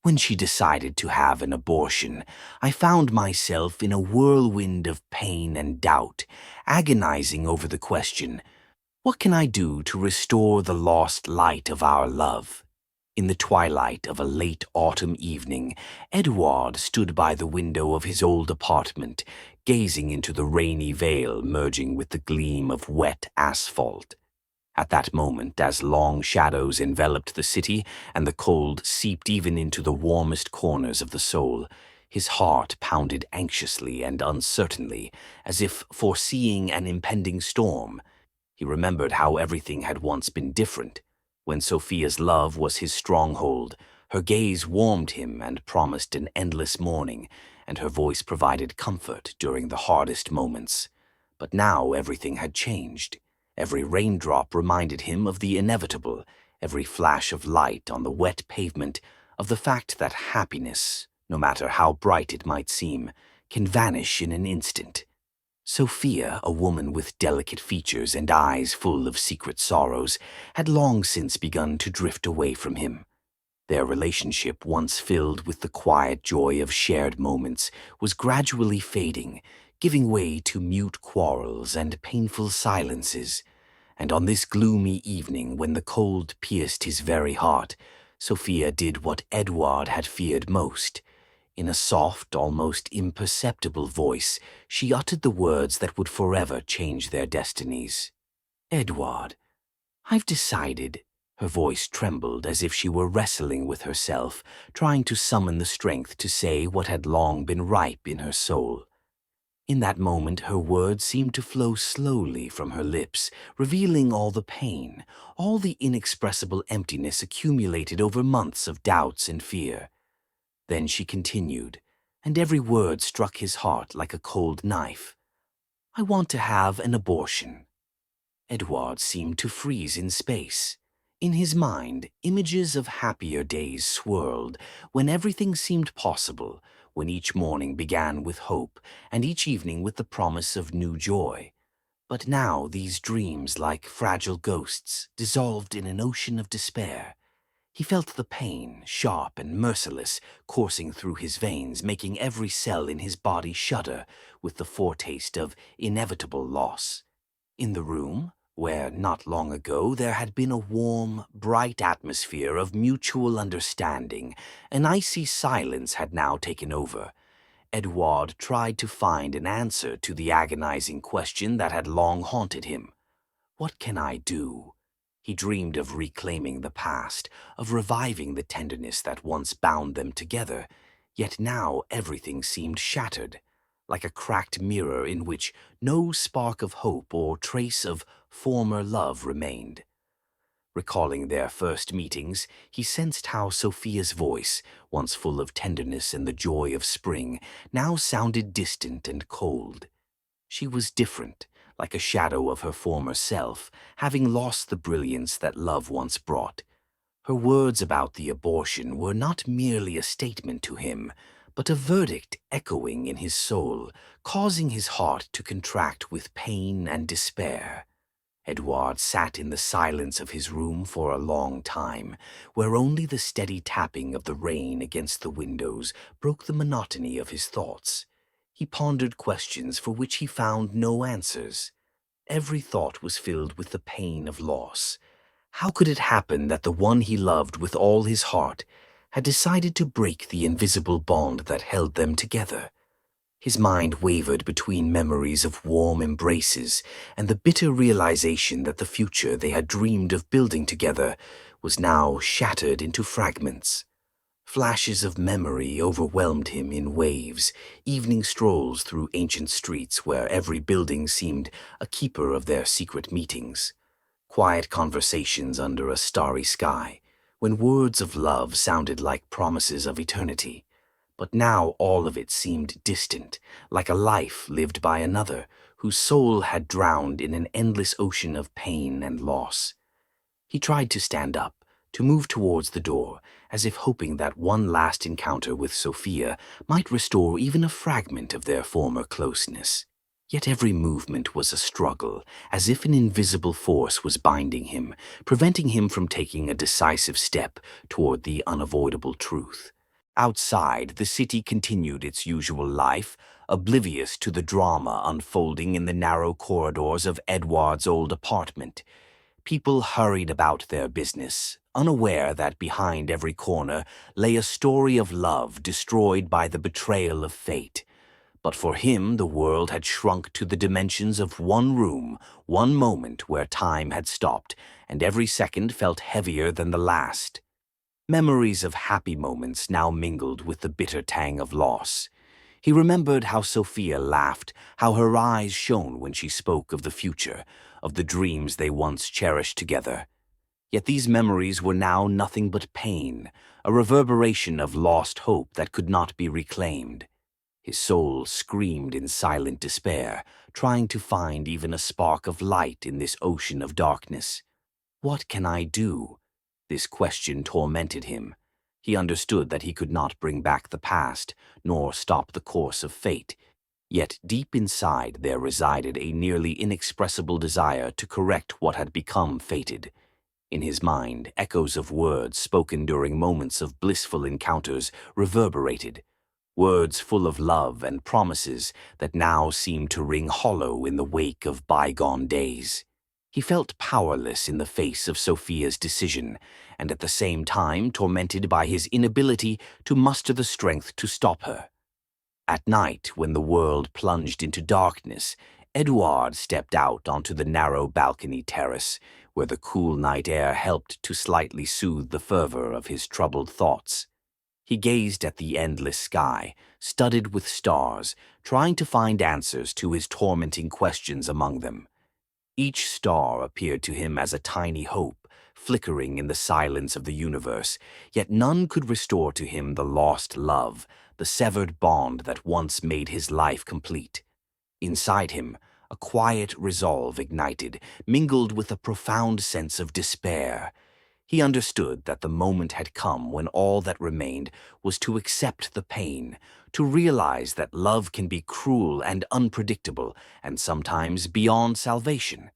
When she decided to have an abortion, I found myself in a whirlwind of pain and doubt, agonizing over the question, what can I do to restore the lost light of our love? In the twilight of a late autumn evening, Edouard stood by the window of his old apartment, gazing into the rainy vale merging with the gleam of wet asphalt. At that moment, as long shadows enveloped the city and the cold seeped even into the warmest corners of the soul, his heart pounded anxiously and uncertainly, as if foreseeing an impending storm. He remembered how everything had once been different. When Sophia's love was his stronghold, her gaze warmed him and promised an endless morning, and her voice provided comfort during the hardest moments. But now everything had changed. Every raindrop reminded him of the inevitable, every flash of light on the wet pavement of the fact that happiness, no matter how bright it might seem, can vanish in an instant. Sophia, a woman with delicate features and eyes full of secret sorrows, had long since begun to drift away from him. Their relationship, once filled with the quiet joy of shared moments, was gradually fading, giving way to mute quarrels and painful silences. And on this gloomy evening, when the cold pierced his very heart, Sophia did what Edouard had feared most. In a soft, almost imperceptible voice, she uttered the words that would forever change their destinies. "Edouard, I've decided." Her voice trembled as if she were wrestling with herself, trying to summon the strength to say what had long been ripe in her soul. In that moment, her words seemed to flow slowly from her lips, revealing all the pain, all the inexpressible emptiness accumulated over months of doubts and fear. Then she continued, and every word struck his heart like a cold knife. "I want to have an abortion." Edouard seemed to freeze in space. In his mind, images of happier days swirled, when everything seemed possible, when each morning began with hope, and each evening with the promise of new joy. But now these dreams, like fragile ghosts, dissolved in an ocean of despair. He felt the pain, sharp and merciless, coursing through his veins, making every cell in his body shudder with the foretaste of inevitable loss. In the room, where not long ago there had been a warm, bright atmosphere of mutual understanding, an icy silence had now taken over. Edouard tried to find an answer to the agonizing question that had long haunted him. What can I do? He dreamed of reclaiming the past, of reviving the tenderness that once bound them together, yet now everything seemed shattered, like a cracked mirror in which no spark of hope or trace of former love remained. Recalling their first meetings, he sensed how Sophia's voice, once full of tenderness and the joy of spring, now sounded distant and cold. She was different, like a shadow of her former self, having lost the brilliance that love once brought. Her words about the abortion were not merely a statement to him, but a verdict echoing in his soul, causing his heart to contract with pain and despair. Edouard sat in the silence of his room for a long time, where only the steady tapping of the rain against the windows broke the monotony of his thoughts. He pondered questions for which he found no answers. Every thought was filled with the pain of loss. How could it happen that the one he loved with all his heart had decided to break the invisible bond that held them together? His mind wavered between memories of warm embraces and the bitter realization that the future they had dreamed of building together was now shattered into fragments. Flashes of memory overwhelmed him in waves, evening strolls through ancient streets where every building seemed a keeper of their secret meetings, quiet conversations under a starry sky, when words of love sounded like promises of eternity. But now all of it seemed distant, like a life lived by another, whose soul had drowned in an endless ocean of pain and loss. He tried to stand up, to move towards the door, as if hoping that one last encounter with Sophia might restore even a fragment of their former closeness. Yet every movement was a struggle, as if an invisible force was binding him, preventing him from taking a decisive step toward the unavoidable truth. Outside, the city continued its usual life, oblivious to the drama unfolding in the narrow corridors of Edward's old apartment. People hurried about their business, unaware that behind every corner lay a story of love destroyed by the betrayal of fate. But for him, the world had shrunk to the dimensions of one room, one moment where time had stopped, and every second felt heavier than the last. Memories of happy moments now mingled with the bitter tang of loss. He remembered how Sophia laughed, how her eyes shone when she spoke of the future, of the dreams they once cherished together. Yet these memories were now nothing but pain, a reverberation of lost hope that could not be reclaimed. His soul screamed in silent despair, trying to find even a spark of light in this ocean of darkness. What can I do? This question tormented him. He understood that he could not bring back the past, nor stop the course of fate. Yet deep inside there resided a nearly inexpressible desire to correct what had become fated. In his mind, echoes of words spoken during moments of blissful encounters reverberated, words full of love and promises that now seemed to ring hollow in the wake of bygone days. He felt powerless in the face of Sophia's decision, and at the same time tormented by his inability to muster the strength to stop her. At night, when the world plunged into darkness, Edouard stepped out onto the narrow balcony terrace, where the cool night air helped to slightly soothe the fervor of his troubled thoughts. He gazed at the endless sky, studded with stars, trying to find answers to his tormenting questions among them. Each star appeared to him as a tiny hope, flickering in the silence of the universe, yet none could restore to him the lost love, the severed bond that once made his life complete. Inside him, a quiet resolve ignited, mingled with a profound sense of despair. He understood that the moment had come when all that remained was to accept the pain, to realize that love can be cruel and unpredictable, and sometimes beyond salvation.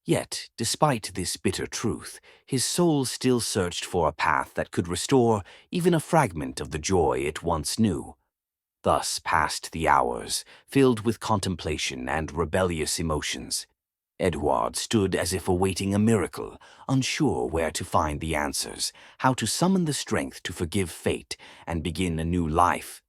Yet, despite this bitter truth, his soul still searched for a path that could restore even a fragment of the joy it once knew. Thus passed the hours, filled with contemplation and rebellious emotions. Edouard stood as if awaiting a miracle, unsure where to find the answers, how to summon the strength to forgive fate and begin a new life.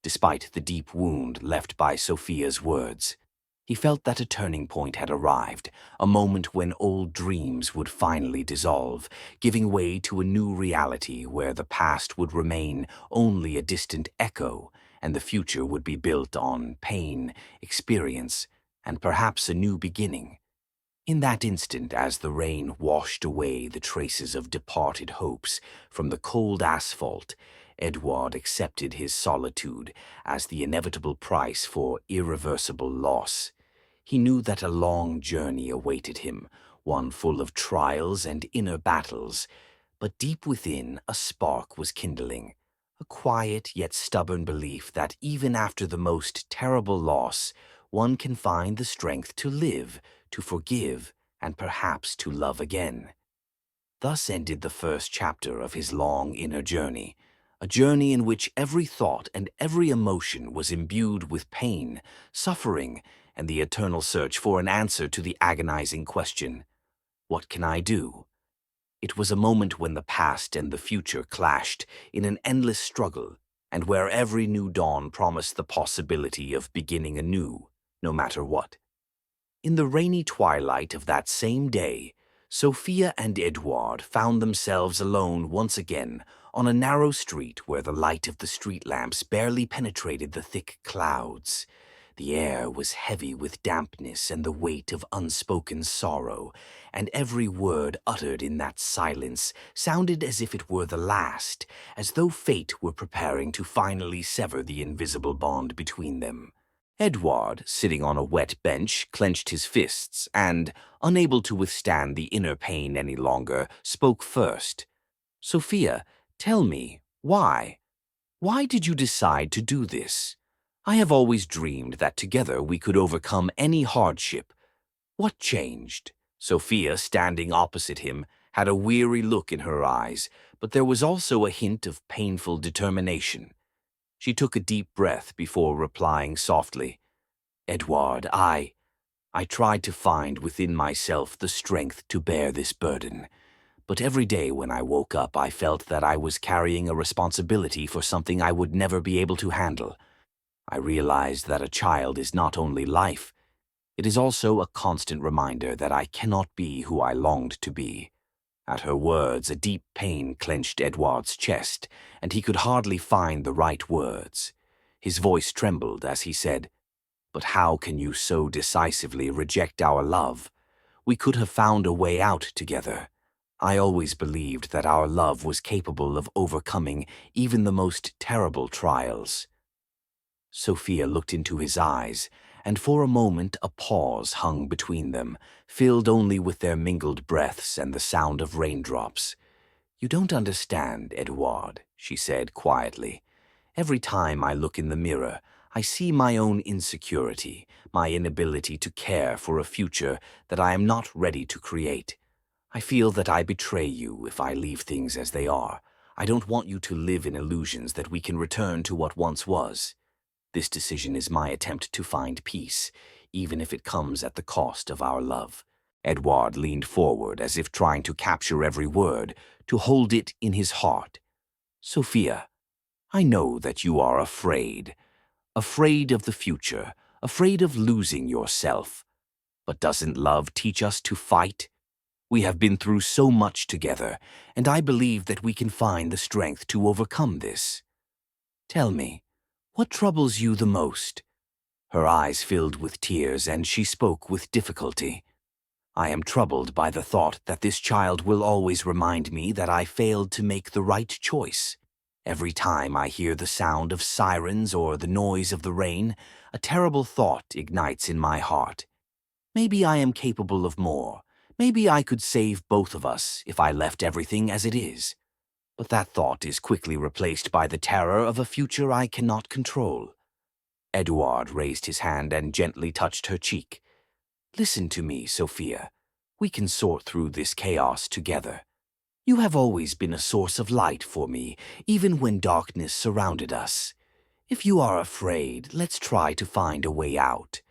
Despite the deep wound left by Sophia's words, he felt that a turning point had arrived, a moment when old dreams would finally dissolve, giving way to a new reality where the past would remain only a distant echo, and the future would be built on pain, experience, and perhaps a new beginning. In that instant, as the rain washed away the traces of departed hopes from the cold asphalt, Edouard accepted his solitude as the inevitable price for irreversible loss. He knew that a long journey awaited him, one full of trials and inner battles, but deep within a spark was kindling, a quiet yet stubborn belief that even after the most terrible loss, one can find the strength to live, to forgive, and perhaps to love again. Thus ended the first chapter of his long inner journey, a journey in which every thought and every emotion was imbued with pain, suffering, and the eternal search for an answer to the agonizing question, "What can I do?" It was a moment when the past and the future clashed in an endless struggle, and where every new dawn promised the possibility of beginning anew, no matter what. In the rainy twilight of that same day, Sophia and Edouard found themselves alone once again on a narrow street where the light of the street lamps barely penetrated the thick clouds. The air was heavy with dampness and the weight of unspoken sorrow, and every word uttered in that silence sounded as if it were the last, as though fate were preparing to finally sever the invisible bond between them. Edouard, sitting on a wet bench, clenched his fists and, unable to withstand the inner pain any longer, spoke first. "Sophia, tell me, why? Why did you decide to do this? I have always dreamed that together we could overcome any hardship. What changed?" Sophia, standing opposite him, had a weary look in her eyes, but there was also a hint of painful determination. She took a deep breath before replying softly, "Edward, I tried to find within myself the strength to bear this burden. But every day when I woke up, I felt that I was carrying a responsibility for something I would never be able to handle. I realized that a child is not only life, it is also a constant reminder that I cannot be who I longed to be." At her words, a deep pain clenched Edward's chest, and he could hardly find the right words. His voice trembled as he said, "But how can you so decisively reject our love? We could have found a way out together. I always believed that our love was capable of overcoming even the most terrible trials." Sophia looked into his eyes, and for a moment a pause hung between them, filled only with their mingled breaths and the sound of raindrops. "You don't understand, Edouard," she said quietly. "Every time I look in the mirror, I see my own insecurity, my inability to care for a future that I am not ready to create. I feel that I betray you if I leave things as they are. I don't want you to live in illusions that we can return to what once was. This decision is my attempt to find peace, even if it comes at the cost of our love." Edward leaned forward as if trying to capture every word, to hold it in his heart. "Sophia, I know that you are afraid of the future, afraid of losing yourself. But doesn't love teach us to fight? We have been through so much together, and I believe that we can find the strength to overcome this. Tell me, what troubles you the most?" Her eyes filled with tears, and she spoke with difficulty. "I am troubled by the thought that this child will always remind me that I failed to make the right choice. Every time I hear the sound of sirens or the noise of the rain, a terrible thought ignites in my heart. Maybe I am capable of more. Maybe I could save both of us if I left everything as it is. But that thought is quickly replaced by the terror of a future I cannot control." Edouard raised his hand and gently touched her cheek. "Listen to me, Sophia. We can sort through this chaos together. You have always been a source of light for me, even when darkness surrounded us. If you are afraid, let's try to find a way out.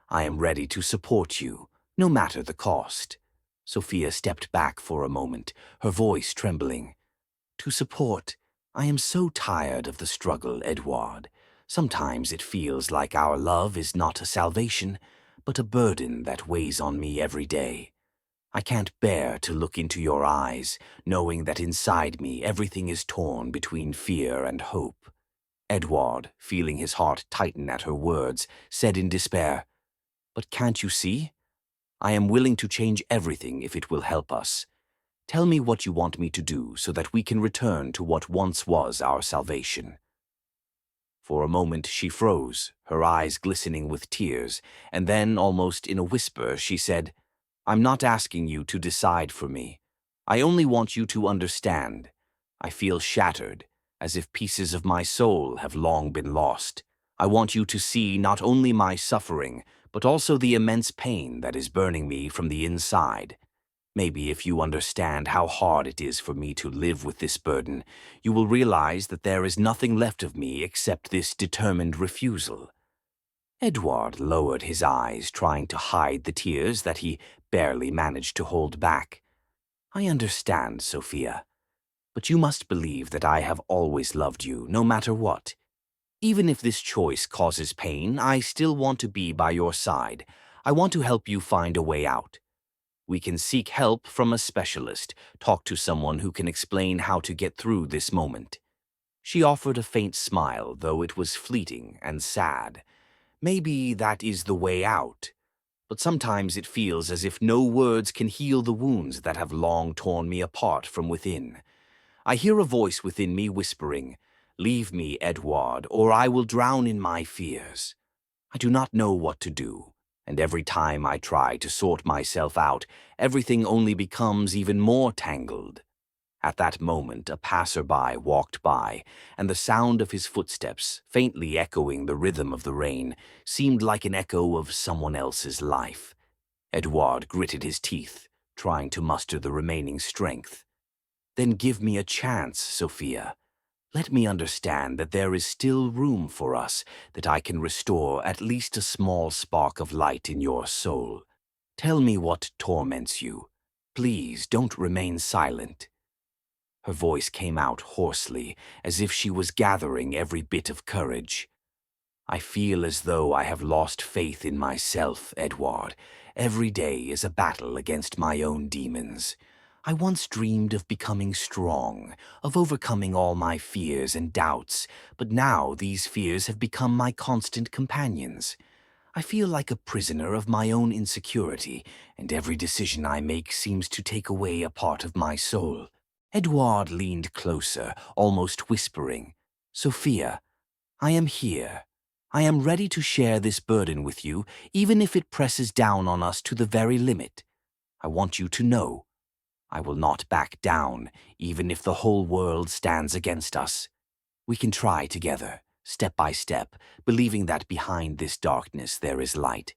I am ready to support you, no matter the cost." Sophia stepped back for a moment, her voice trembling. "To support, I am so tired of the struggle, Edouard. Sometimes it feels like our love is not a salvation, but a burden that weighs on me every day. I can't bear to look into your eyes, knowing that inside me everything is torn between fear and hope." Edward, feeling his heart tighten at her words, said in despair, "But can't you see? I am willing to change everything if it will help us. Tell me what you want me to do so that we can return to what once was our salvation." For a moment she froze, her eyes glistening with tears, and then, almost in a whisper, she said, "I'm not asking you to decide for me. I only want you to understand. I feel shattered, as if pieces of my soul have long been lost. I want you to see not only my suffering, but also the immense pain that is burning me from the inside. Maybe if you understand how hard it is for me to live with this burden, you will realize that there is nothing left of me except this determined refusal." Edward lowered his eyes, trying to hide the tears that he barely managed to hold back. "I understand, Sophia, but you must believe that I have always loved you, no matter what. Even if this choice causes pain, I still want to be by your side. I want to help you find a way out. We can seek help from a specialist, talk to someone who can explain how to get through this moment." She offered a faint smile, though it was fleeting and sad. "Maybe that is the way out. But sometimes it feels as if no words can heal the wounds that have long torn me apart from within. I hear a voice within me whispering, 'Leave me, Edward, or I will drown in my fears.' I do not know what to do, and every time I try to sort myself out, everything only becomes even more tangled." At that moment, a passerby walked by, and the sound of his footsteps, faintly echoing the rhythm of the rain, seemed like an echo of someone else's life. Edouard gritted his teeth, trying to muster the remaining strength. Then give me a chance, Sophia. Let me understand that there is still room for us, that I can restore at least a small spark of light in your soul. Tell me what torments you. Please don't remain silent. Her voice came out hoarsely, as if she was gathering every bit of courage. I feel as though I have lost faith in myself, Edward. Every day is a battle against my own demons. I once dreamed of becoming strong, of overcoming all my fears and doubts, but now these fears have become my constant companions. I feel like a prisoner of my own insecurity, and every decision I make seems to take away a part of my soul. Edward leaned closer, almost whispering, "Sophia, I am here. I am ready to share this burden with you, even if it presses down on us to the very limit. I want you to know, I will not back down, even if the whole world stands against us. We can try together, step by step, believing that behind this darkness there is light."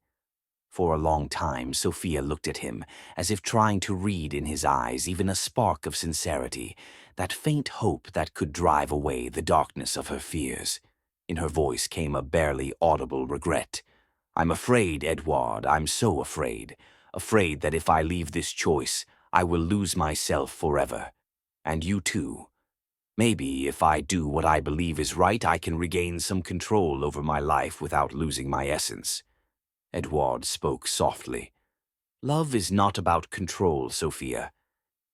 For a long time, Sophia looked at him, as if trying to read in his eyes even a spark of sincerity, that faint hope that could drive away the darkness of her fears. In her voice came a barely audible regret. "I'm afraid, Edward, I'm so afraid. Afraid that if I leave this choice, I will lose myself forever. And you too. Maybe if I do what I believe is right, I can regain some control over my life without losing my essence." Edward spoke softly. "Love is not about control, Sophia.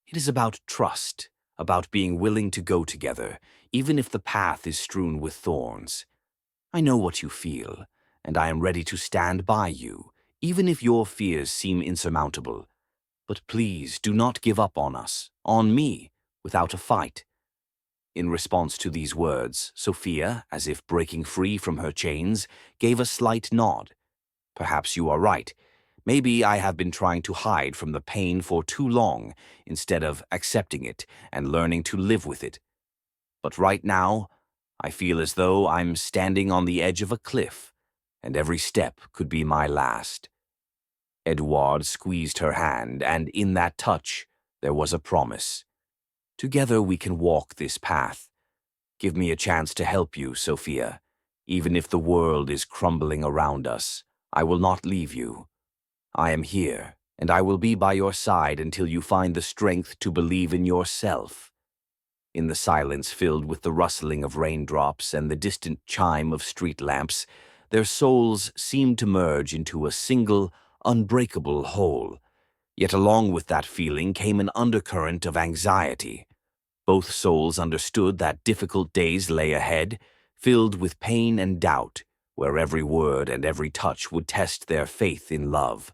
It is about trust, about being willing to go together, even if the path is strewn with thorns. I know what you feel, and I am ready to stand by you, even if your fears seem insurmountable. But please do not give up on us, on me, without a fight." In response to these words, Sophia, as if breaking free from her chains, gave a slight nod. "Perhaps you are right. Maybe I have been trying to hide from the pain for too long, instead of accepting it and learning to live with it. But right now, I feel as though I'm standing on the edge of a cliff, and every step could be my last." Edward squeezed her hand, and in that touch, there was a promise. "Together we can walk this path. Give me a chance to help you, Sophia. Even if the world is crumbling around us, I will not leave you. I am here, and I will be by your side until you find the strength to believe in yourself." In the silence filled with the rustling of raindrops and the distant chime of street lamps, their souls seemed to merge into a single, unbreakable whole. Yet along with that feeling came an undercurrent of anxiety. Both souls understood that difficult days lay ahead, filled with pain and doubt, where every word and every touch would test their faith in love.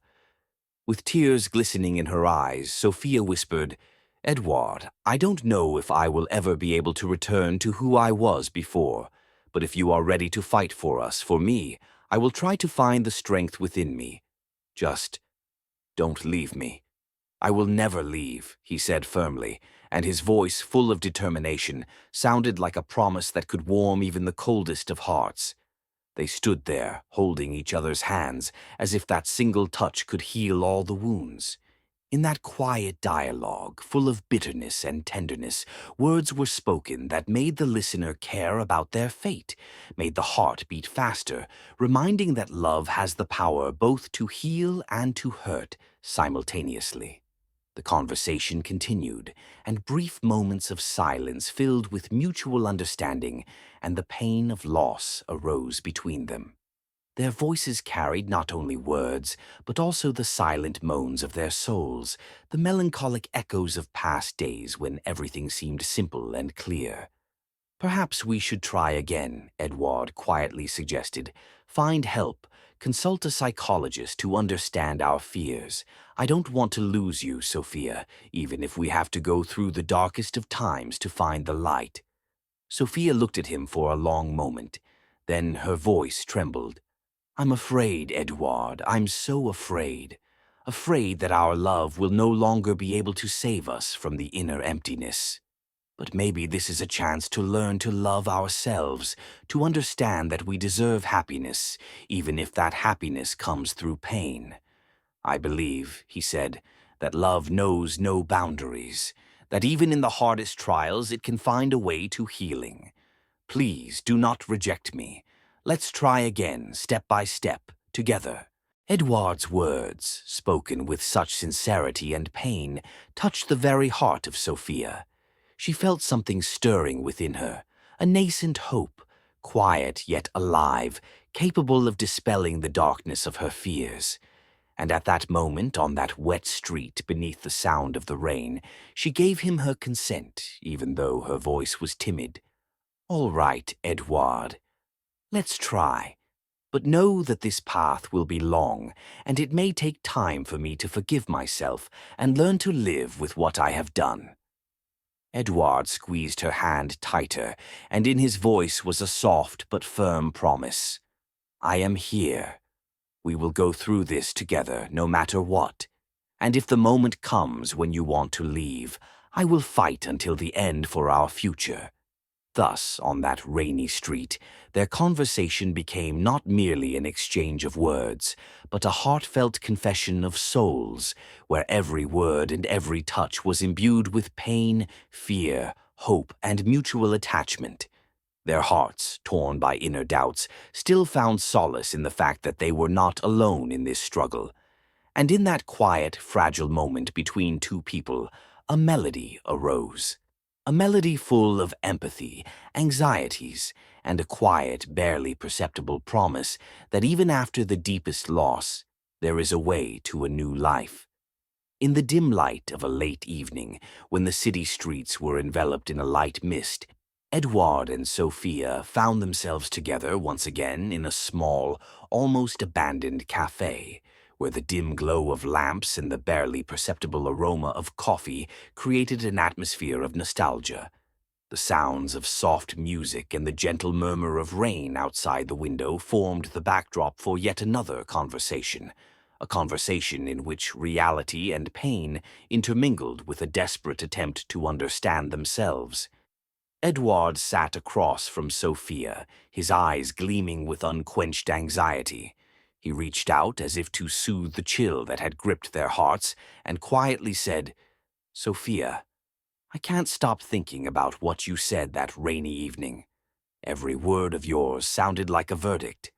With tears glistening in her eyes, Sophia whispered, "Edward, I don't know if I will ever be able to return to who I was before, but if you are ready to fight for us, for me, I will try to find the strength within me. Just don't leave me." "I will never leave," he said firmly, and his voice, full of determination, sounded like a promise that could warm even the coldest of hearts. They stood there, holding each other's hands, as if that single touch could heal all the wounds. In that quiet dialogue, full of bitterness and tenderness, words were spoken that made the listener care about their fate, made the heart beat faster, reminding that love has the power both to heal and to hurt simultaneously. The conversation continued, and brief moments of silence filled with mutual understanding, and the pain of loss arose between them. Their voices carried not only words, but also the silent moans of their souls, the melancholic echoes of past days when everything seemed simple and clear. "Perhaps we should try again," Edward quietly suggested. "Find help. Consult a psychologist to understand our fears. I don't want to lose you, Sophia, even if we have to go through the darkest of times to find the light." Sophia looked at him for a long moment. Then her voice trembled. "I'm afraid, Edward, I'm so afraid. Afraid that our love will no longer be able to save us from the inner emptiness. But maybe this is a chance to learn to love ourselves, to understand that we deserve happiness, even if that happiness comes through pain. I believe," he said, that love knows no boundaries, that even in the hardest trials it can find a way to healing. Please do not reject me. Let's try again, step by step, together. Edward's words, spoken with such sincerity and pain, touched the very heart of Sophia. She felt something stirring within her, a nascent hope, quiet yet alive, capable of dispelling the darkness of her fears. And at that moment, on that wet street beneath the sound of the rain, she gave him her consent, even though her voice was timid. "All right, Edward. Let's try. But know that this path will be long, and it may take time for me to forgive myself and learn to live with what I have done." Edward squeezed her hand tighter, and in his voice was a soft but firm promise. "I am here. We will go through this together, no matter what. And if the moment comes when you want to leave, I will fight until the end for our future." Thus, on that rainy street, their conversation became not merely an exchange of words, but a heartfelt confession of souls, where every word and every touch was imbued with pain, fear, hope, and mutual attachment. Their hearts, torn by inner doubts, still found solace in the fact that they were not alone in this struggle. And in that quiet, fragile moment between two people, a melody arose. A melody full of empathy, anxieties, and a quiet, barely perceptible promise that even after the deepest loss, there is a way to a new life. In the dim light of a late evening, when the city streets were enveloped in a light mist, Edward and Sophia found themselves together once again in a small, almost abandoned cafe, where the dim glow of lamps and the barely perceptible aroma of coffee created an atmosphere of nostalgia. The sounds of soft music and the gentle murmur of rain outside the window formed the backdrop for yet another conversation, a conversation in which reality and pain intermingled with a desperate attempt to understand themselves. Edward sat across from Sophia, his eyes gleaming with unquenched anxiety. He reached out as if to soothe the chill that had gripped their hearts and quietly said, "Sophia, I can't stop thinking about what you said that rainy evening. Every word of yours sounded like a verdict.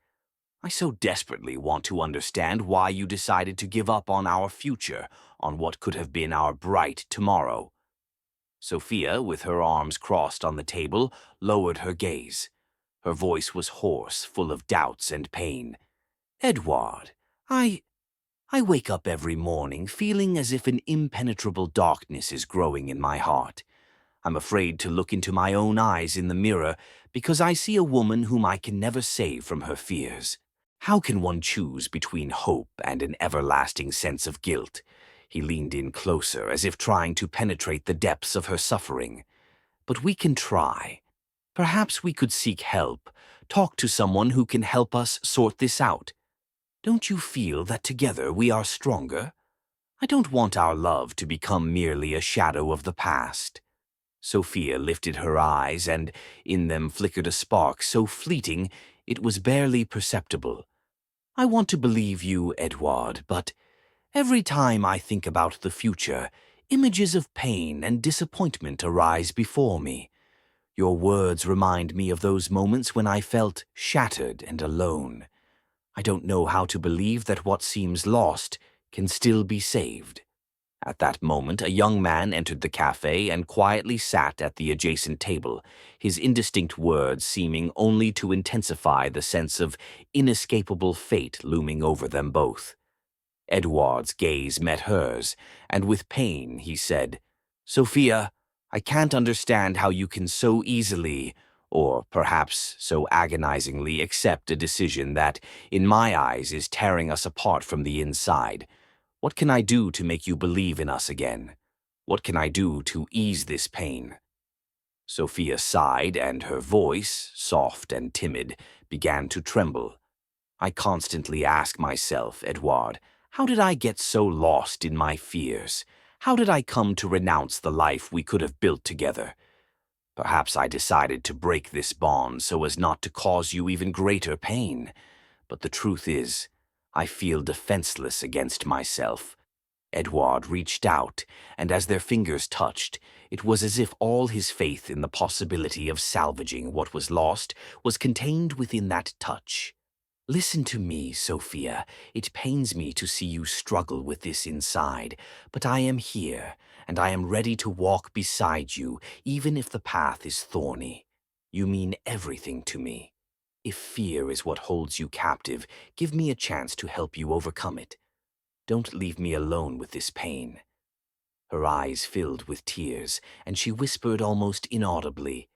I so desperately want to understand why you decided to give up on our future, on what could have been our bright tomorrow." Sophia, with her arms crossed on the table, lowered her gaze. Her voice was hoarse, full of doubts and pain. "Edward, I wake up every morning feeling as if an impenetrable darkness is growing in my heart. I'm afraid to look into my own eyes in the mirror because I see a woman whom I can never save from her fears. How can one choose between hope and an everlasting sense of guilt?" He leaned in closer, as if trying to penetrate the depths of her suffering. "But we can try. Perhaps we could seek help, talk to someone who can help us sort this out. Don't you feel that together we are stronger? I don't want our love to become merely a shadow of the past." Sophia lifted her eyes, and in them flickered a spark so fleeting it was barely perceptible. "I want to believe you, Edward, but every time I think about the future, images of pain and disappointment arise before me. Your words remind me of those moments when I felt shattered and alone. I don't know how to believe that what seems lost can still be saved." At that moment, a young man entered the cafe and quietly sat at the adjacent table, his indistinct words seeming only to intensify the sense of inescapable fate looming over them both. Edward's gaze met hers, and with pain he said, "Sophia, I can't understand how you can so easily, or perhaps so agonizingly, accept a decision that, in my eyes, is tearing us apart from the inside. What can I do to make you believe in us again? What can I do to ease this pain?" Sophia sighed, and her voice, soft and timid, began to tremble. "I constantly ask myself, Edward, how did I get so lost in my fears? How did I come to renounce the life we could have built together? Perhaps I decided to break this bond so as not to cause you even greater pain. But the truth is, I feel defenseless against myself. Edward reached out, and as their fingers touched, it was as if all his faith in the possibility of salvaging what was lost was contained within that touch. Listen to me, Sophia. It pains me to see you struggle with this inside, but I am here, and I am ready to walk beside you, even if the path is thorny. You mean everything to me. If fear is what holds you captive, give me a chance to help you overcome it. Don't leave me alone with this pain. Her eyes filled with tears, and she whispered almost inaudibly,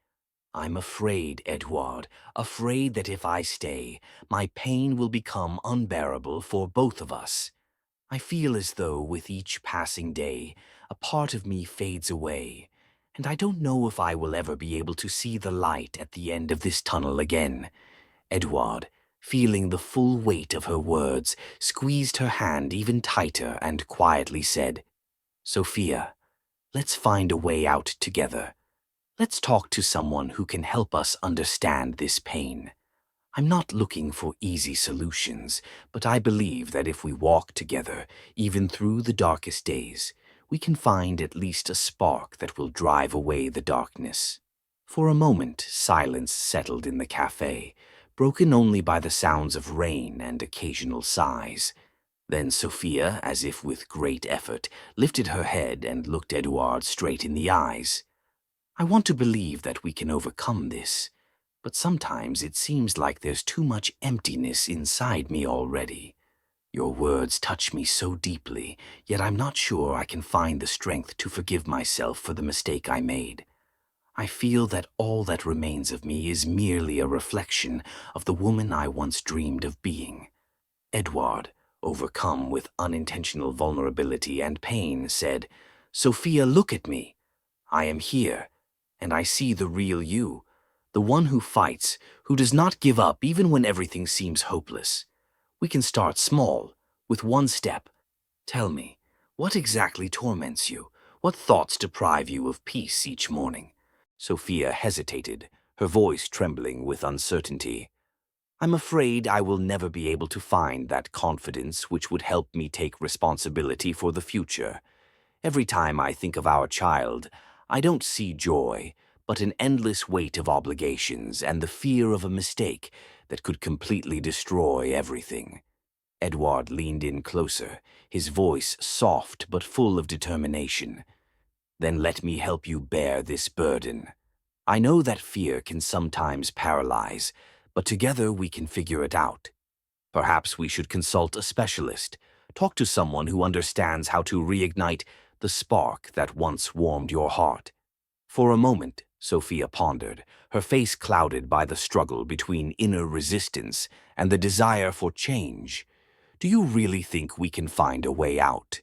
I'm afraid, Edward, afraid that if I stay, my pain will become unbearable for both of us. I feel as though with each passing day, a part of me fades away, and I don't know if I will ever be able to see the light at the end of this tunnel again. Edward, feeling the full weight of her words, squeezed her hand even tighter and quietly said, Sophia, let's find a way out together. Let's talk to someone who can help us understand this pain. I'm not looking for easy solutions, but I believe that if we walk together, even through the darkest days, we can find at least a spark that will drive away the darkness. For a moment, silence settled in the cafe, broken only by the sounds of rain and occasional sighs. Then Sophia, as if with great effort, lifted her head and looked Edouard straight in the eyes. I want to believe that we can overcome this, but sometimes it seems like there's too much emptiness inside me already. Your words touch me so deeply, yet I'm not sure I can find the strength to forgive myself for the mistake I made. I feel that all that remains of me is merely a reflection of the woman I once dreamed of being. Edward, overcome with unintentional vulnerability and pain, said, Sophia, look at me. I am here, and I see the real you, the one who fights, who does not give up even when everything seems hopeless. We can start small, with one step. Tell me, what exactly torments you? What thoughts deprive you of peace each morning? Sophia hesitated, her voice trembling with uncertainty. I'm afraid I will never be able to find that confidence which would help me take responsibility for the future. Every time I think of our child, I don't see joy, but an endless weight of obligations and the fear of a mistake that could completely destroy everything. Edward leaned in closer, his voice soft but full of determination. Then let me help you bear this burden. I know that fear can sometimes paralyze, but together we can figure it out. Perhaps we should consult a specialist, talk to someone who understands how to reignite the spark that once warmed your heart. For a moment, Sophia pondered, her face clouded by the struggle between inner resistance and the desire for change. Do you really think we can find a way out?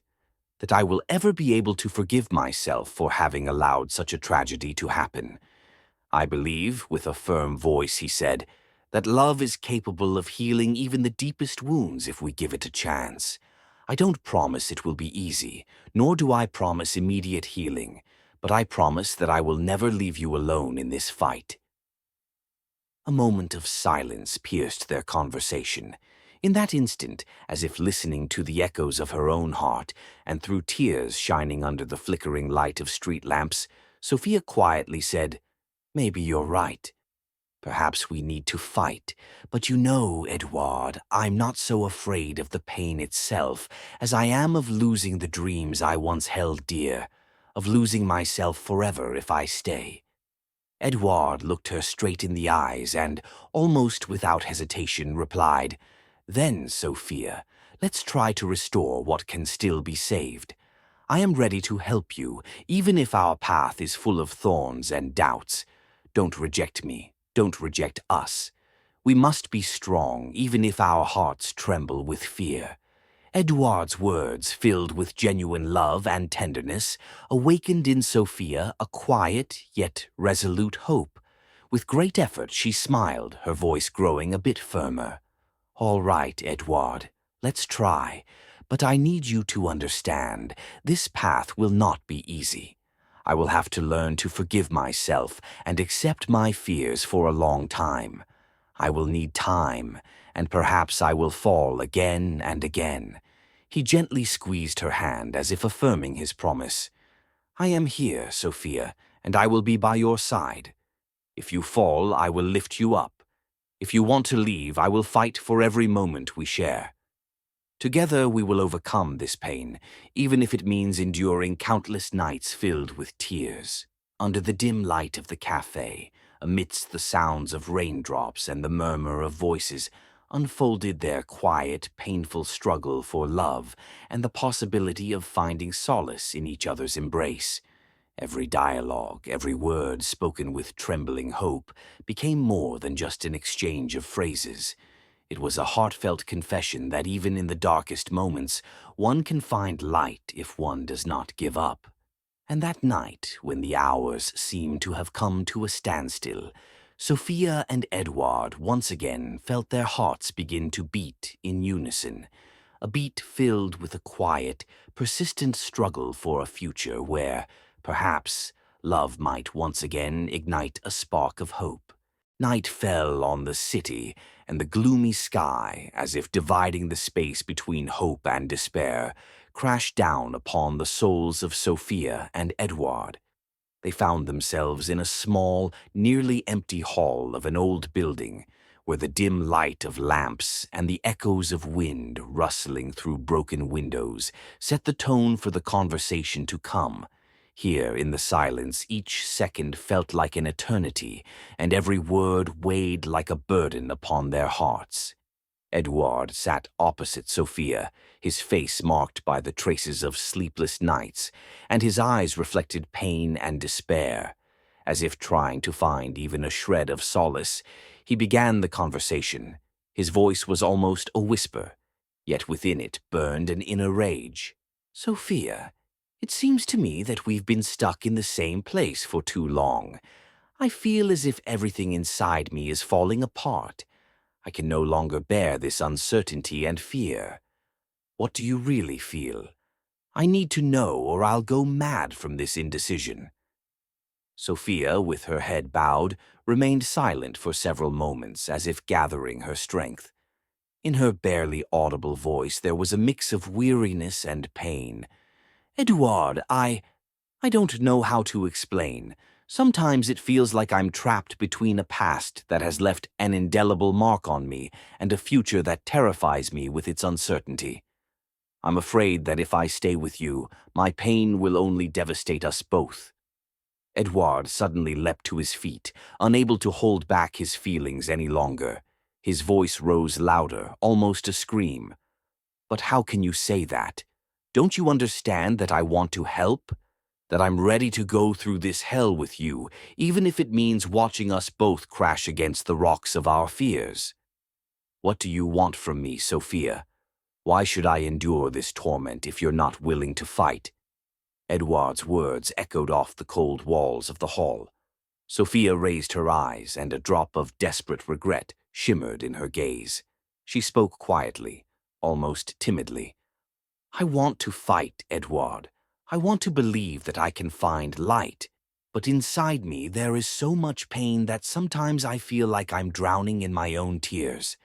That I will ever be able to forgive myself for having allowed such a tragedy to happen? I believe, with a firm voice, he said, that love is capable of healing even the deepest wounds if we give it a chance. I don't promise it will be easy, nor do I promise immediate healing, but I promise that I will never leave you alone in this fight. A moment of silence pierced their conversation. In that instant, as if listening to the echoes of her own heart, and through tears shining under the flickering light of street lamps, Sophia quietly said, Maybe you're right. Perhaps we need to fight, but you know, Edouard, I'm not so afraid of the pain itself as I am of losing the dreams I once held dear, of losing myself forever if I stay. Edouard looked her straight in the eyes and, almost without hesitation, replied, Then, Sophia, let's try to restore what can still be saved. I am ready to help you, even if our path is full of thorns and doubts. Don't reject me. Don't reject us. We must be strong, even if our hearts tremble with fear. Edouard's words, filled with genuine love and tenderness, awakened in Sophia a quiet yet resolute hope. With great effort she smiled, her voice growing a bit firmer. All right, Edouard, let's try. But I need you to understand, this path will not be easy. I will have to learn to forgive myself and accept my fears for a long time. I will need time, and perhaps I will fall again and again. He gently squeezed her hand as if affirming his promise. I am here, Sophia, and I will be by your side. If you fall, I will lift you up. If you want to leave, I will fight for every moment we share. Together we will overcome this pain, even if it means enduring countless nights filled with tears. Under the dim light of the cafe, amidst the sounds of raindrops and the murmur of voices, unfolded their quiet, painful struggle for love and the possibility of finding solace in each other's embrace. Every dialogue, every word spoken with trembling hope, became more than just an exchange of phrases. It was a heartfelt confession that even in the darkest moments, one can find light if one does not give up. And that night, when the hours seemed to have come to a standstill, Sophia and Edward once again felt their hearts begin to beat in unison, a beat filled with a quiet, persistent struggle for a future where, perhaps, love might once again ignite a spark of hope. Night fell on the city, and the gloomy sky, as if dividing the space between hope and despair, crashed down upon the souls of Sophia and Edward. They found themselves in a small, nearly empty hall of an old building, where the dim light of lamps and the echoes of wind rustling through broken windows set the tone for the conversation to come. Here, in the silence, each second felt like an eternity, and every word weighed like a burden upon their hearts. Edward sat opposite Sophia, his face marked by the traces of sleepless nights, and his eyes reflected pain and despair. As if trying to find even a shred of solace, he began the conversation. His voice was almost a whisper, yet within it burned an inner rage. Sophia, it seems to me that we've been stuck in the same place for too long. I feel as if everything inside me is falling apart. I can no longer bear this uncertainty and fear. What do you really feel? I need to know, or I'll go mad from this indecision. Sophia, with her head bowed, remained silent for several moments, as if gathering her strength. In her barely audible voice there was a mix of weariness and pain. Edouard, I don't know how to explain. Sometimes it feels like I'm trapped between a past that has left an indelible mark on me and a future that terrifies me with its uncertainty. I'm afraid that if I stay with you, my pain will only devastate us both. Edouard suddenly leapt to his feet, unable to hold back his feelings any longer. His voice rose louder, almost a scream. But how can you say that? Don't you understand that I want to help? That I'm ready to go through this hell with you, even if it means watching us both crash against the rocks of our fears? What do you want from me, Sophia? Why should I endure this torment if you're not willing to fight? Edward's words echoed off the cold walls of the hall. Sophia raised her eyes, and a drop of desperate regret shimmered in her gaze. She spoke quietly, almost timidly. I want to fight, Edward. I want to believe that I can find light. But inside me there is so much pain that sometimes I feel like I'm drowning in my own tears.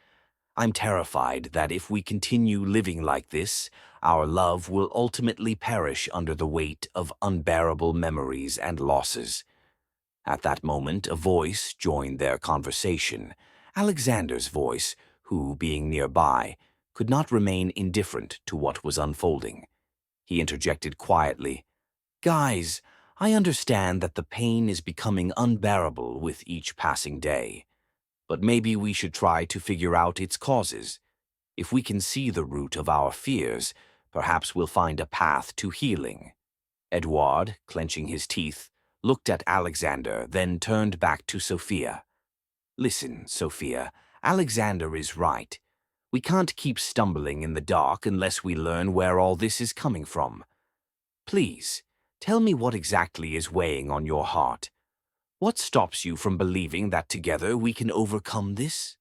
I'm terrified that if we continue living like this, our love will ultimately perish under the weight of unbearable memories and losses. At that moment, a voice joined their conversation, Alexander's voice, who, being nearby, could not remain indifferent to what was unfolding. He interjected quietly, Guys, I understand that the pain is becoming unbearable with each passing day. But maybe we should try to figure out its causes. If we can see the root of our fears, perhaps we'll find a path to healing. Edward, clenching his teeth, looked at Alexander, then turned back to Sophia. Listen, Sophia, Alexander is right. We can't keep stumbling in the dark unless we learn where all this is coming from. Please, tell me what exactly is weighing on your heart. What stops you from believing that together we can overcome this?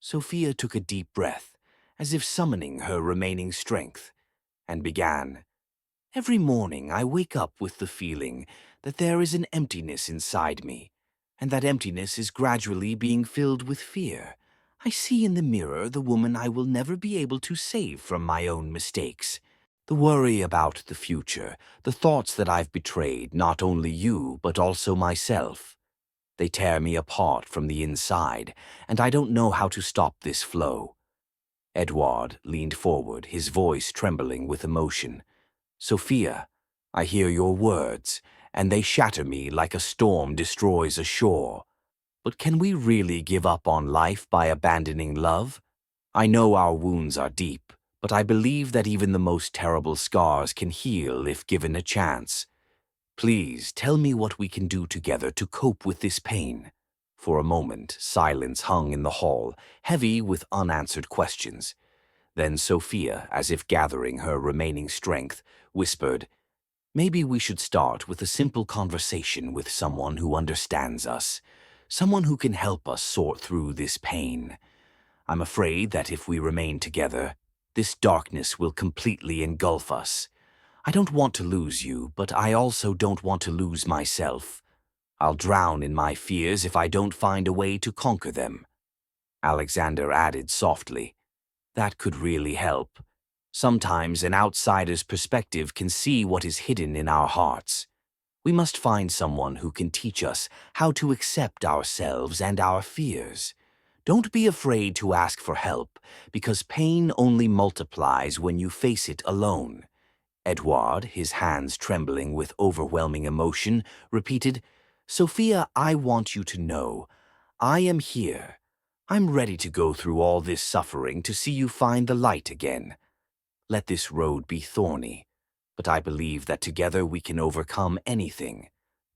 Sophia took a deep breath, as if summoning her remaining strength, and began. Every morning I wake up with the feeling that there is an emptiness inside me, and that emptiness is gradually being filled with fear. I see in the mirror the woman I will never be able to save from my own mistakes. The worry about the future, the thoughts that I've betrayed not only you, but also myself. They tear me apart from the inside, and I don't know how to stop this flow. Edward leaned forward, his voice trembling with emotion. Sophia, I hear your words, and they shatter me like a storm destroys a shore. But can we really give up on life by abandoning love? I know our wounds are deep, but I believe that even the most terrible scars can heal if given a chance. Please tell me what we can do together to cope with this pain. For a moment, silence hung in the hall, heavy with unanswered questions. Then Sophia, as if gathering her remaining strength, whispered, Maybe we should start with a simple conversation with someone who understands us, someone who can help us sort through this pain. I'm afraid that if we remain together, this darkness will completely engulf us. I don't want to lose you, but I also don't want to lose myself. I'll drown in my fears if I don't find a way to conquer them. Alexander added softly, That could really help. Sometimes an outsider's perspective can see what is hidden in our hearts. We must find someone who can teach us how to accept ourselves and our fears. Don't be afraid to ask for help, because pain only multiplies when you face it alone. Edward, his hands trembling with overwhelming emotion, repeated, Sophia, I want you to know, I am here. I'm ready to go through all this suffering to see you find the light again. Let this road be thorny, but I believe that together we can overcome anything.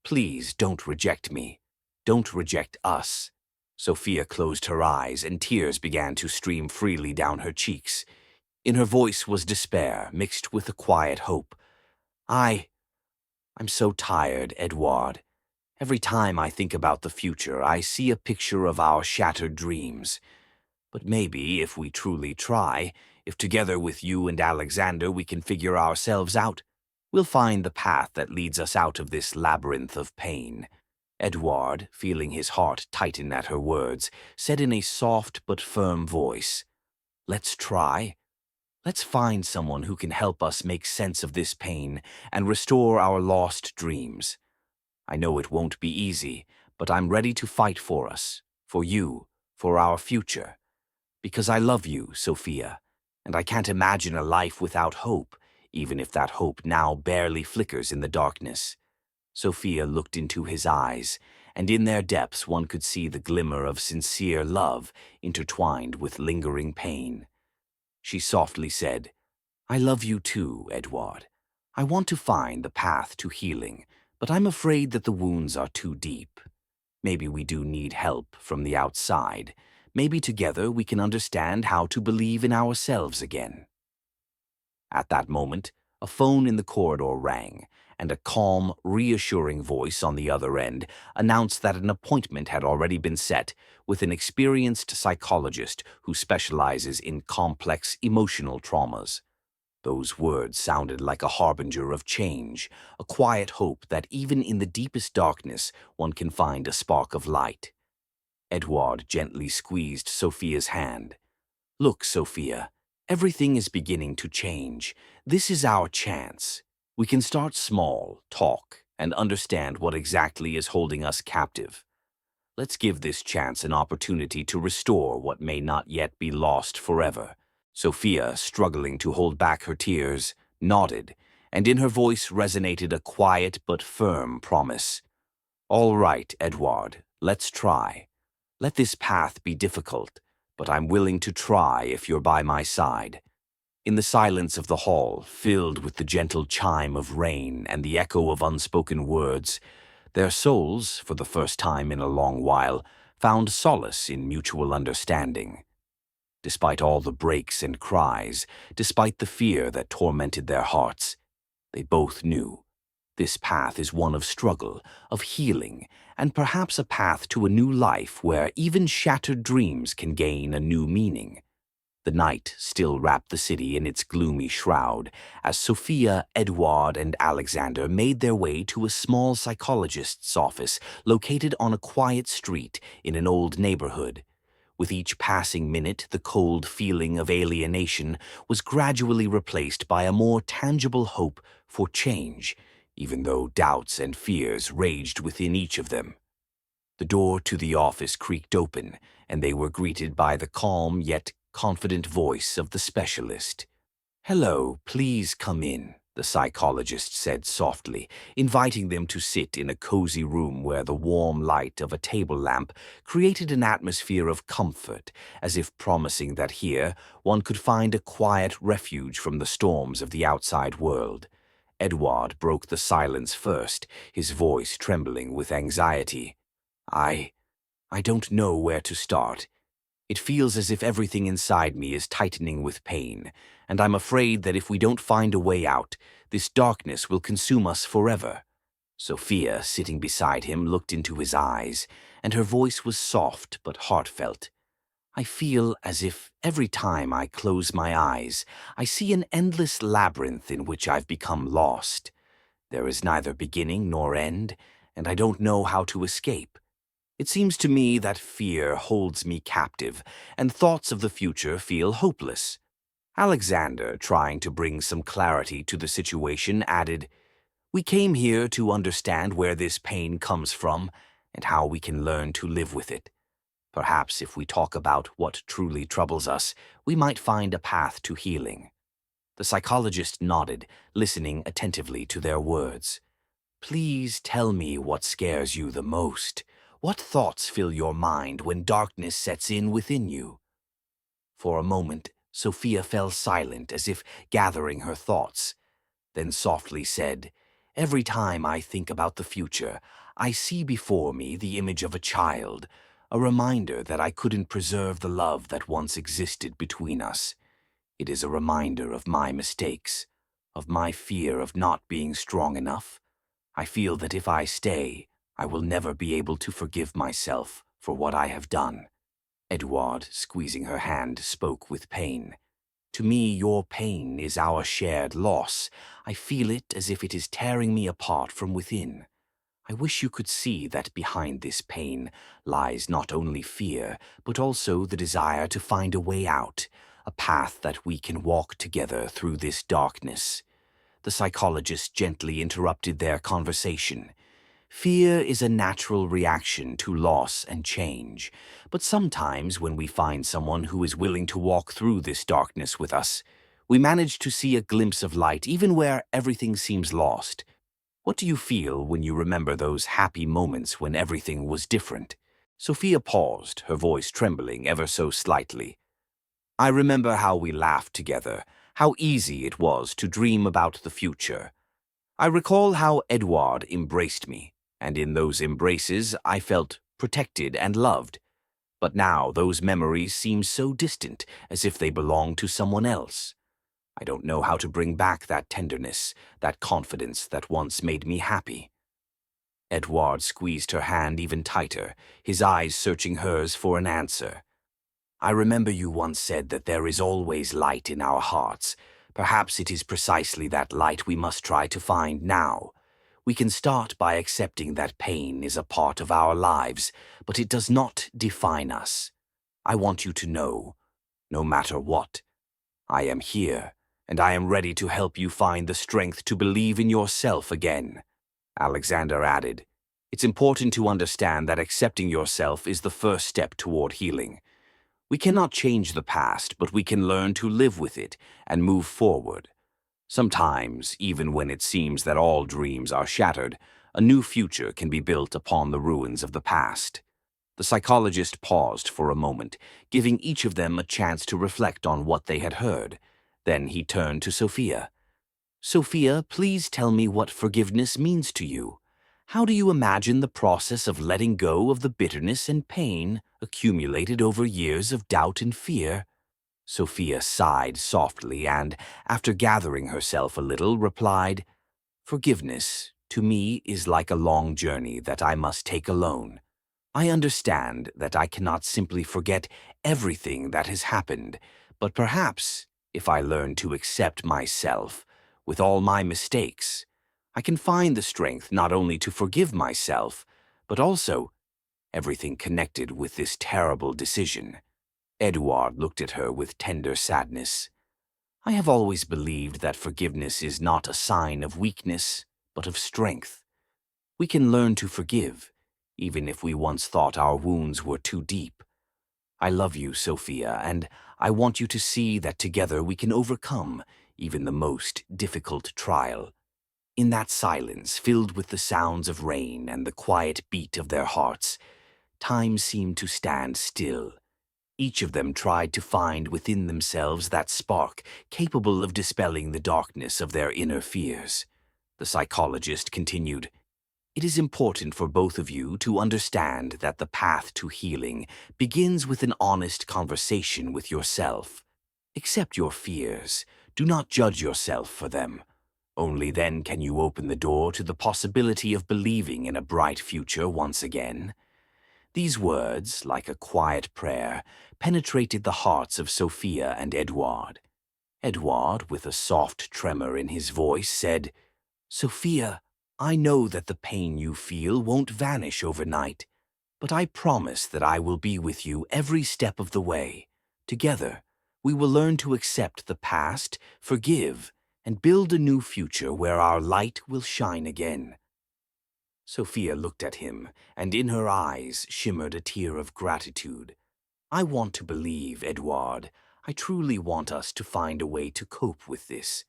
Please don't reject me. Don't reject us. Sophia closed her eyes, and tears began to stream freely down her cheeks. In her voice was despair, mixed with a quiet hope. I'm so tired, Edward. Every time I think about the future, I see a picture of our shattered dreams. But maybe, if we truly try, if together with you and Alexander we can figure ourselves out, we'll find the path that leads us out of this labyrinth of pain. Edward, feeling his heart tighten at her words, said in a soft but firm voice, Let's try. Let's find someone who can help us make sense of this pain and restore our lost dreams. I know it won't be easy, but I'm ready to fight for us, for you, for our future. Because I love you, Sophia, and I can't imagine a life without hope, even if that hope now barely flickers in the darkness. Sophia looked into his eyes, and in their depths one could see the glimmer of sincere love intertwined with lingering pain. She softly said, I love you too, Edward. I want to find the path to healing, but I'm afraid that the wounds are too deep. Maybe we do need help from the outside. Maybe together we can understand how to believe in ourselves again. At that moment, a phone in the corridor rang, and a calm, reassuring voice on the other end announced that an appointment had already been set with an experienced psychologist who specializes in complex emotional traumas. Those words sounded like a harbinger of change, a quiet hope that even in the deepest darkness one can find a spark of light. Edward gently squeezed Sophia's hand. Look, Sophia, everything is beginning to change. This is our chance. We can start small, talk, and understand what exactly is holding us captive. Let's give this chance an opportunity to restore what may not yet be lost forever. Sophia, struggling to hold back her tears, nodded, and in her voice resonated a quiet but firm promise. All right, Edward, let's try. Let this path be difficult, but I'm willing to try if you're by my side. In the silence of the hall, filled with the gentle chime of rain and the echo of unspoken words, their souls, for the first time in a long while, found solace in mutual understanding. Despite all the breaks and cries, despite the fear that tormented their hearts, they both knew this path is one of struggle, of healing, and perhaps a path to a new life where even shattered dreams can gain a new meaning. The night still wrapped the city in its gloomy shroud as Sophia, Edward, and Alexander made their way to a small psychologist's office located on a quiet street in an old neighborhood. With each passing minute, the cold feeling of alienation was gradually replaced by a more tangible hope for change, even though doubts and fears raged within each of them. The door to the office creaked open, and they were greeted by the calm yet confident voice of the specialist. "Hello, please come in," the psychologist said softly, inviting them to sit in a cozy room where the warm light of a table lamp created an atmosphere of comfort, as if promising that here one could find a quiet refuge from the storms of the outside world. Edward broke the silence first, his voice trembling with anxiety. I I don't know where to start. It feels as if everything inside me is tightening with pain, and I'm afraid that if we don't find a way out, this darkness will consume us forever." Sophia, sitting beside him, looked into his eyes, and her voice was soft but heartfelt. "I feel as if every time I close my eyes, I see an endless labyrinth in which I've become lost. There is neither beginning nor end, and I don't know how to escape. It seems to me that fear holds me captive, and thoughts of the future feel hopeless." Alexander, trying to bring some clarity to the situation, added, "We came here to understand where this pain comes from and how we can learn to live with it. Perhaps if we talk about what truly troubles us, we might find a path to healing." The psychologist nodded, listening attentively to their words. "Please tell me what scares you the most. What thoughts fill your mind when darkness sets in within you?" For a moment, Sophia fell silent as if gathering her thoughts, then softly said, "Every time I think about the future, I see before me the image of a child, a reminder that I couldn't preserve the love that once existed between us. It is a reminder of my mistakes, of my fear of not being strong enough. I feel that if I stay, I will never be able to forgive myself for what I have done." Edward, squeezing her hand, spoke with pain. "To me, your pain is our shared loss. I feel it as if it is tearing me apart from within. I wish you could see that behind this pain lies not only fear, but also the desire to find a way out, a path that we can walk together through this darkness." The psychologist gently interrupted their conversation. "Fear is a natural reaction to loss and change, but sometimes when we find someone who is willing to walk through this darkness with us, we manage to see a glimpse of light even where everything seems lost. What do you feel when you remember those happy moments when everything was different?" Sophia paused, her voice trembling ever so slightly. "I remember how we laughed together, how easy it was to dream about the future. I recall how Edward embraced me, and in those embraces I felt protected and loved. But now those memories seem so distant, as if they belong to someone else. I don't know how to bring back that tenderness, that confidence that once made me happy." Edward squeezed her hand even tighter, his eyes searching hers for an answer. "I remember you once said that there is always light in our hearts. Perhaps it is precisely that light we must try to find now. We can start by accepting that pain is a part of our lives, but it does not define us. I want you to know, no matter what, I am here, and I am ready to help you find the strength to believe in yourself again." Alexander added, "It's important to understand that accepting yourself is the first step toward healing. We cannot change the past, but we can learn to live with it and move forward. Sometimes, even when it seems that all dreams are shattered, a new future can be built upon the ruins of the past." The psychologist paused for a moment, giving each of them a chance to reflect on what they had heard. Then he turned to Sophia. "Sophia, please tell me what forgiveness means to you. How do you imagine the process of letting go of the bitterness and pain accumulated over years of doubt and fear?" Sophia sighed softly and, after gathering herself a little, replied, "Forgiveness, to me, is like a long journey that I must take alone. I understand that I cannot simply forget everything that has happened, but perhaps, if I learn to accept myself, with all my mistakes, I can find the strength not only to forgive myself, but also everything connected with this terrible decision." Edward looked at her with tender sadness. I have always believed that forgiveness is not a sign of weakness, but of strength. We can learn to forgive, even if we once thought our wounds were too deep. I love you, Sophia, and I want you to see that together we can overcome even the most difficult trial. In that silence, filled with the sounds of rain and the quiet beat of their hearts, time seemed to stand still. Each of them tried to find within themselves that spark capable of dispelling the darkness of their inner fears. The psychologist continued, "It is important for both of you to understand that the path to healing begins with an honest conversation with yourself. Accept your fears. Do not judge yourself for them. Only then can you open the door to the possibility of believing in a bright future once again." These words, like a quiet prayer, penetrated the hearts of Sophia and Edouard. Edouard, with a soft tremor in his voice, said, "Sophia, I know that the pain you feel won't vanish overnight, but I promise that I will be with you every step of the way. Together, we will learn to accept the past, forgive, and build a new future where our light will shine again." Sophia looked at him, and in her eyes shimmered a tear of gratitude. "I want to believe, Edouard. I truly want us to find a way to cope with this.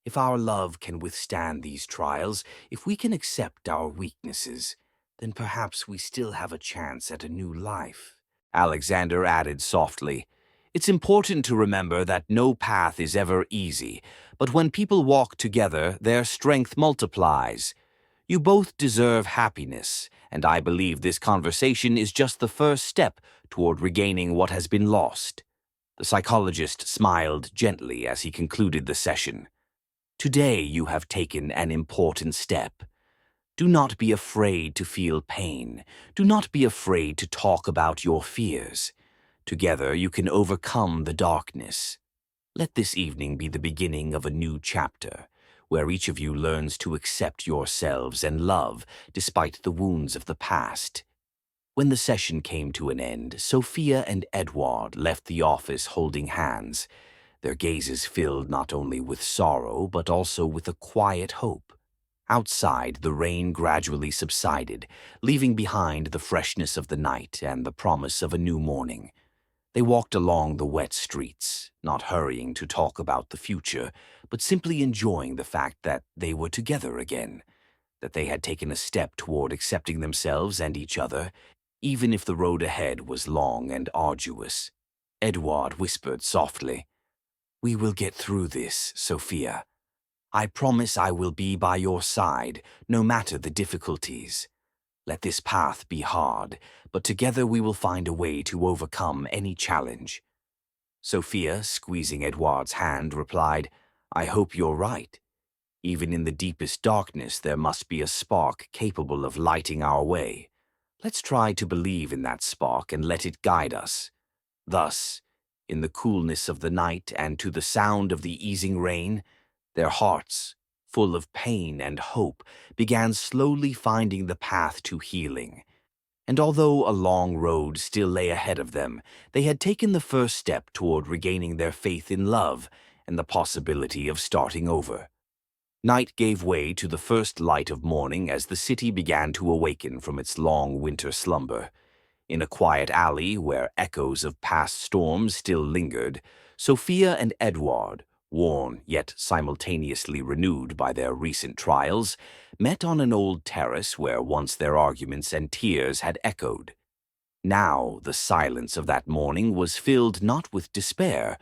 If our love can withstand these trials, if we can accept our weaknesses, then perhaps we still have a chance at a new life." Alexander added softly, "It's important to remember that no path is ever easy, but when people walk together, their strength multiplies. You both deserve happiness, and I believe this conversation is just the first step toward regaining what has been lost." The psychologist smiled gently as he concluded the session. "Today you have taken an important step. Do not be afraid to feel pain. Do not be afraid to talk about your fears. Together you can overcome the darkness. Let this evening be the beginning of a new chapter, where each of you learns to accept yourselves and love despite the wounds of the past." When the session came to an end, Sophia and Edouard left the office holding hands, their gazes filled not only with sorrow but also with a quiet hope. Outside, the rain gradually subsided, leaving behind the freshness of the night and the promise of a new morning. They walked along the wet streets, not hurrying to talk about the future, but simply enjoying the fact that they were together again, that they had taken a step toward accepting themselves and each other, even if the road ahead was long and arduous. Edouard whispered softly, "We will get through this, Sophia. I promise I will be by your side, no matter the difficulties. Let this path be hard, but together we will find a way to overcome any challenge." Sophia, squeezing Edouard's hand, replied, "I hope you're right. Even in the deepest darkness, there must be a spark capable of lighting our way. Let's try to believe in that spark and let it guide us." Thus, in the coolness of the night and to the sound of the easing rain, their hearts, full of pain and hope, began slowly finding the path to healing. And although a long road still lay ahead of them, they had taken the first step toward regaining their faith in love and the possibility of starting over. Night gave way to the first light of morning as the city began to awaken from its long winter slumber. In a quiet alley where echoes of past storms still lingered, Sophia and Edouard, worn yet simultaneously renewed by their recent trials, met on an old terrace where once their arguments and tears had echoed. Now the silence of that morning was filled not with despair,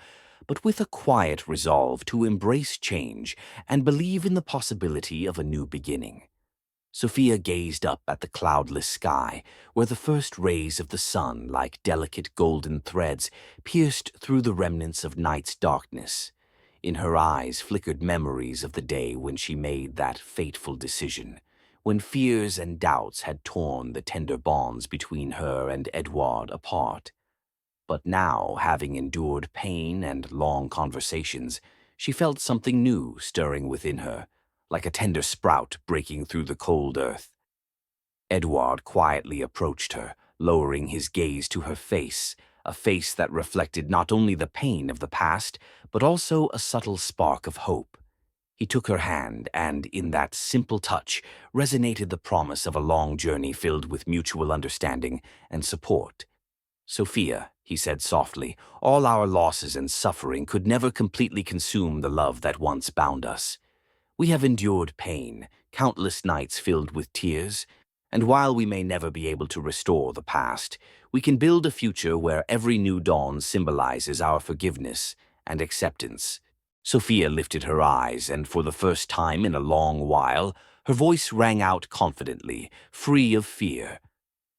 but with a quiet resolve to embrace change and believe in the possibility of a new beginning. Sophia gazed up at the cloudless sky, where the first rays of the sun, like delicate golden threads, pierced through the remnants of night's darkness. In her eyes flickered memories of the day when she made that fateful decision, when fears and doubts had torn the tender bonds between her and Edouard apart. But now, having endured pain and long conversations, she felt something new stirring within her, like a tender sprout breaking through the cold earth. Edouard quietly approached her, lowering his gaze to her face, a face that reflected not only the pain of the past, but also a subtle spark of hope. He took her hand, and in that simple touch resonated the promise of a long journey filled with mutual understanding and support. "Sophia," he said softly, "all our losses and suffering could never completely consume the love that once bound us. We have endured pain, countless nights filled with tears, and while we may never be able to restore the past, we can build a future where every new dawn symbolizes our forgiveness and acceptance." Sophia lifted her eyes, and for the first time in a long while, her voice rang out confidently, free of fear.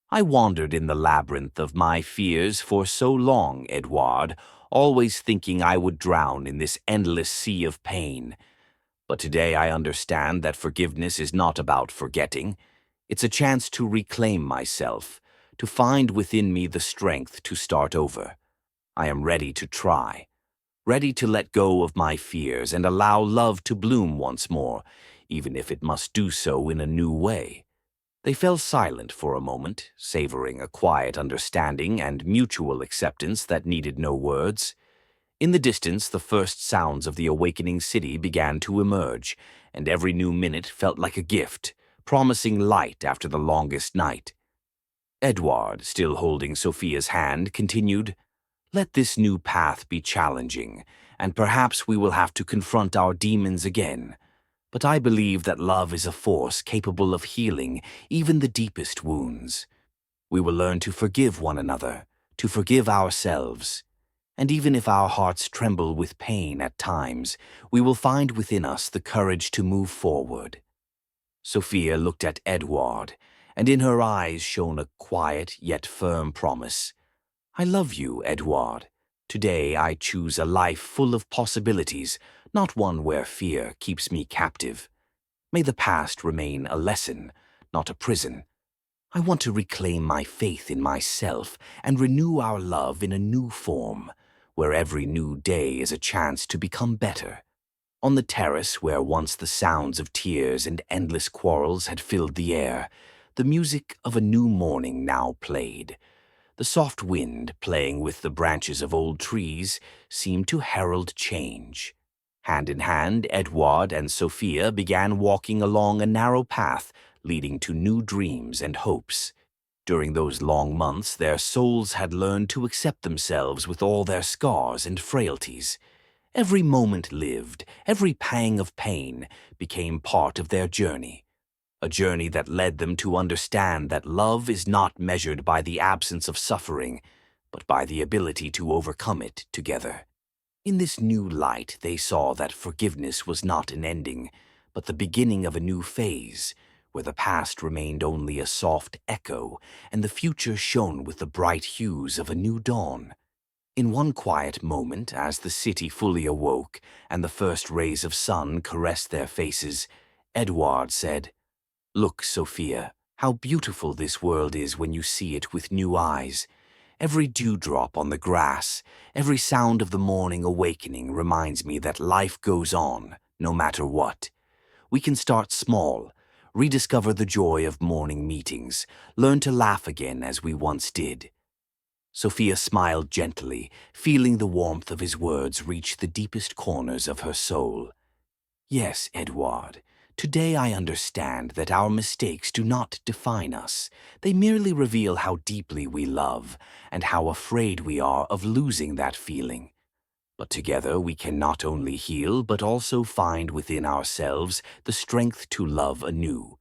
"I wandered in the labyrinth of my fears for so long, Edouard, always thinking I would drown in this endless sea of pain. But today I understand that forgiveness is not about forgetting. It's a chance to reclaim myself, to find within me the strength to start over. I am ready to try, ready to let go of my fears and allow love to bloom once more, even if it must do so in a new way." They fell silent for a moment, savoring a quiet understanding and mutual acceptance that needed no words. In the distance, the first sounds of the awakening city began to emerge, and every new minute felt like a gift, promising light after the longest night. Edward, still holding Sophia's hand, continued, "Let this new path be challenging, and perhaps we will have to confront our demons again. But I believe that love is a force capable of healing even the deepest wounds. We will learn to forgive one another, to forgive ourselves. And even if our hearts tremble with pain at times, we will find within us the courage to move forward." Sophia looked at Edward, and in her eyes shone a quiet yet firm promise. "I love you, Edward. Today I choose a life full of possibilities, not one where fear keeps me captive. May the past remain a lesson, not a prison. I want to reclaim my faith in myself and renew our love in a new form, where every new day is a chance to become better." On the terrace, where once the sounds of tears and endless quarrels had filled the air, the music of a new morning now played. The soft wind, playing with the branches of old trees, seemed to herald change. Hand in hand, Edward and Sophia began walking along a narrow path leading to new dreams and hopes. During those long months, their souls had learned to accept themselves with all their scars and frailties. Every moment lived, every pang of pain, became part of their journey. A journey that led them to understand that love is not measured by the absence of suffering, but by the ability to overcome it together. In this new light, they saw that forgiveness was not an ending, but the beginning of a new phase, where the past remained only a soft echo and the future shone with the bright hues of a new dawn. In one quiet moment, as the city fully awoke and the first rays of sun caressed their faces, Edward said, "Look, Sophia, how beautiful this world is when you see it with new eyes. Every dewdrop on the grass, every sound of the morning awakening reminds me that life goes on, no matter what. We can start small, rediscover the joy of morning meetings, learn to laugh again as we once did." Sophia smiled gently, feeling the warmth of his words reach the deepest corners of her soul. "Yes, Edward. Today I understand that our mistakes do not define us. They merely reveal how deeply we love and how afraid we are of losing that feeling. But together we can not only heal but also find within ourselves the strength to love anew.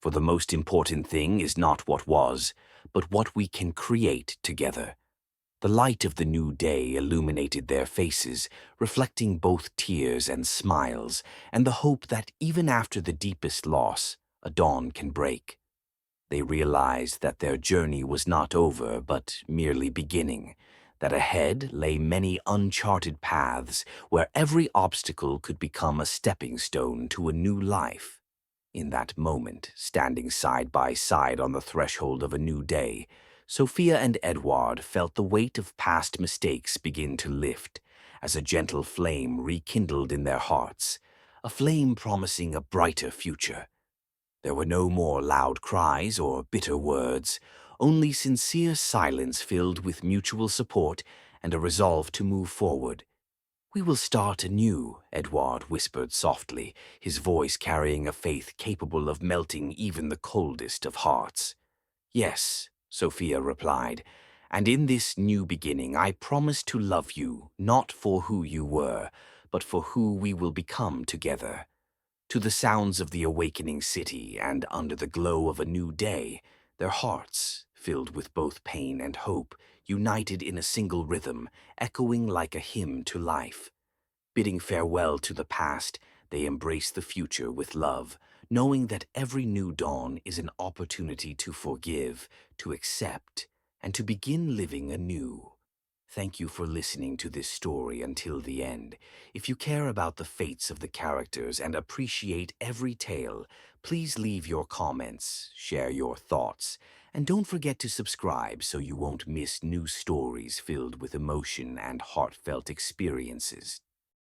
For the most important thing is not what was, but what we can create together." The light of the new day illuminated their faces, reflecting both tears and smiles, and the hope that even after the deepest loss, a dawn can break. They realized that their journey was not over, but merely beginning, that ahead lay many uncharted paths where every obstacle could become a stepping stone to a new life. In that moment, standing side by side on the threshold of a new day, Sophia and Edward felt the weight of past mistakes begin to lift, as a gentle flame rekindled in their hearts, a flame promising a brighter future. There were no more loud cries or bitter words, only sincere silence filled with mutual support and a resolve to move forward. "We will start anew," Edouard whispered softly, his voice carrying a faith capable of melting even the coldest of hearts. "Yes," Sophia replied, "and in this new beginning I promise to love you, not for who you were, but for who we will become together." To the sounds of the awakening city and under the glow of a new day, their hearts, filled with both pain and hope, united in a single rhythm, echoing like a hymn to life. Bidding farewell to the past, they embrace the future with love, knowing that every new dawn is an opportunity to forgive, to accept, and to begin living anew. Thank you for listening to this story until the end. If you care about the fates of the characters and appreciate every tale, please leave your comments, share your thoughts, and don't forget to subscribe so you won't miss new stories filled with emotion and heartfelt experiences.